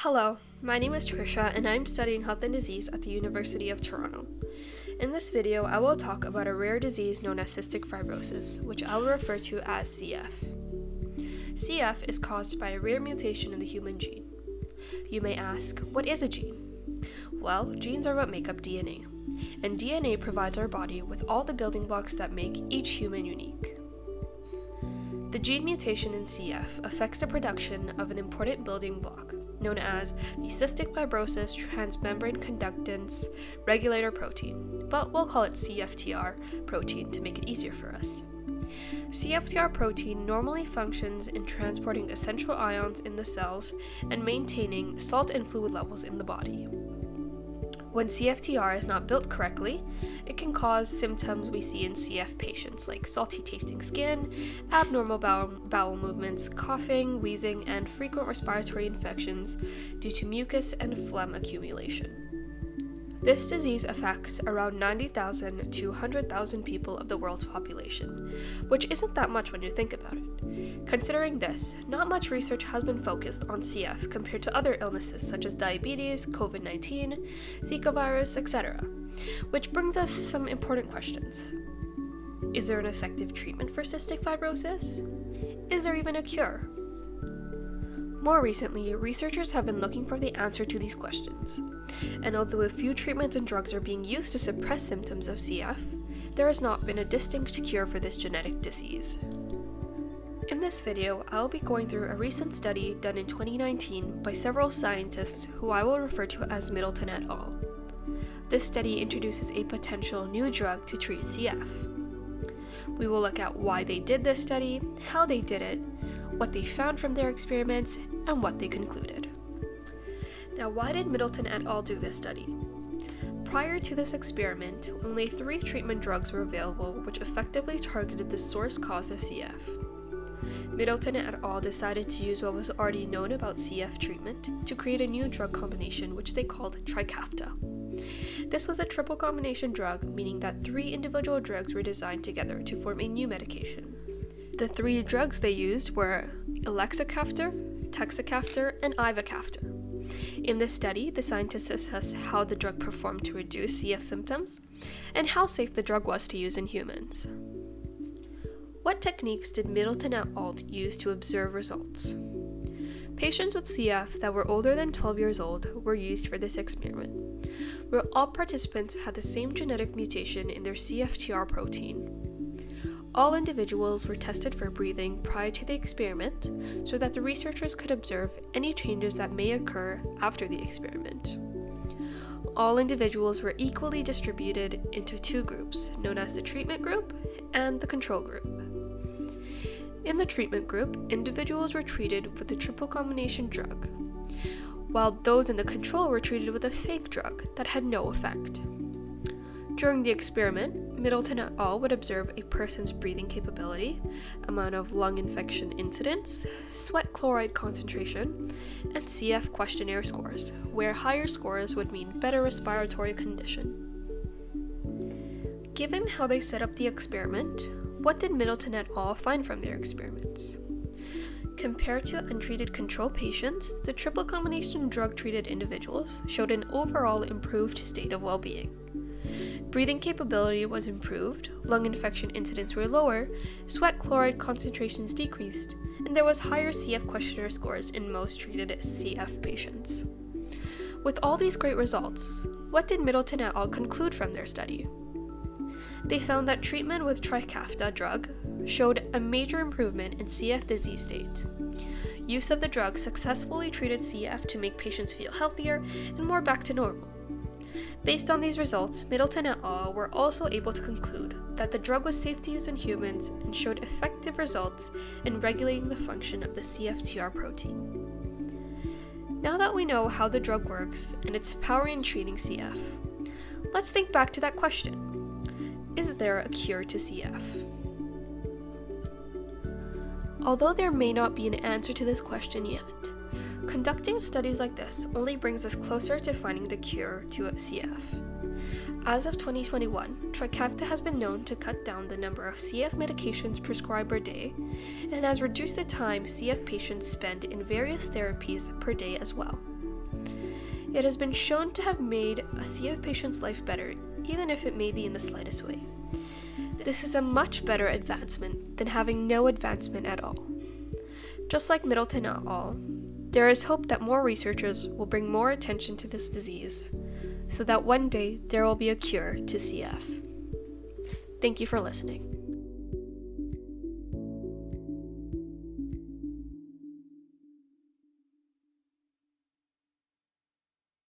Hello, my name is Trisha and I'm studying health and disease at the University of Toronto. In this video, I will talk about a rare disease known as cystic fibrosis, which I will refer to as CF. CF is caused by a rare mutation in the human gene. You may ask, what is a gene? Well, genes are what make up DNA, and DNA provides our body with all the building blocks that make each human unique. The gene mutation in CF affects the production of an important building block, known as the cystic fibrosis transmembrane conductance regulator protein, but we'll call it CFTR protein to make it easier for us. CFTR protein normally functions in transporting essential ions in the cells and maintaining salt and fluid levels in the body. When CFTR is not built correctly, it can cause symptoms we see in CF patients like salty tasting skin, abnormal bowel movements, coughing, wheezing, and frequent respiratory infections due to mucus and phlegm accumulation. This disease affects around 90,000 to 100,000 people of the world's population, which isn't that much when you think about it. Considering this, not much research has been focused on CF compared to other illnesses such as diabetes, COVID-19, Zika virus, etc. Which brings us some important questions. Is there an effective treatment for cystic fibrosis? Is there even a cure? More recently, researchers have been looking for the answer to these questions, and although a few treatments and drugs are being used to suppress symptoms of CF, there has not been a distinct cure for this genetic disease. In this video, I'll be going through a recent study done in 2019 by several scientists who I will refer to as Middleton et al. This study introduces a potential new drug to treat CF. We will look at why they did this study, how they did it, what they found from their experiments, and what they concluded. Now, why did Middleton et al. Do this study? Prior to this experiment, only 3 treatment drugs were available which effectively targeted the source cause of CF. Middleton et al. Decided to use what was already known about CF treatment to create a new drug combination which they called Trikafta. This was a triple combination drug, meaning that 3 individual drugs were designed together to form a new medication. The 3 drugs they used were elexacaftor, tezacaftor, and ivacaftor. In this study, the scientists assessed how the drug performed to reduce CF symptoms and how safe the drug was to use in humans. What techniques did Middleton et al. Use to observe results? Patients with CF that were older than 12 years old were used for this experiment, where all participants had the same genetic mutation in their CFTR protein. All individuals were tested for breathing prior to the experiment so that the researchers could observe any changes that may occur after the experiment. All individuals were equally distributed into 2 groups, known as the treatment group and the control group. In the treatment group, individuals were treated with the triple combination drug, while those in the control were treated with a fake drug that had no effect. During the experiment, Middleton et al. Would observe a person's breathing capability, amount of lung infection incidence, sweat chloride concentration, and CF questionnaire scores, where higher scores would mean better respiratory condition. Given how they set up the experiment, what did Middleton et al. Find from their experiments? Compared to untreated control patients, the triple combination drug-treated individuals showed an overall improved state of well-being. Breathing capability was improved, lung infection incidents were lower, sweat chloride concentrations decreased, and there was higher CF questionnaire scores in most treated CF patients. With all these great results, what did Middleton et al. Conclude from their study? They found that treatment with Trikafta drug showed a major improvement in CF disease state. Use of the drug successfully treated CF to make patients feel healthier and more back to normal. Based on these results, Middleton et al. Were also able to conclude that the drug was safe to use in humans and showed effective results in regulating the function of the CFTR protein. Now that we know how the drug works and its power in treating CF, let's think back to that question. Is there a cure to CF? Although there may not be an answer to this question yet, conducting studies like this only brings us closer to finding the cure to CF. As of 2021, Trikafta has been known to cut down the number of CF medications prescribed per day and has reduced the time CF patients spend in various therapies per day as well. It has been shown to have made a CF patient's life better, even if it may be in the slightest way. This is a much better advancement than having no advancement at all. Just like Middleton et al., there is hope that more researchers will bring more attention to this disease, so that one day there will be a cure to CF. Thank you for listening.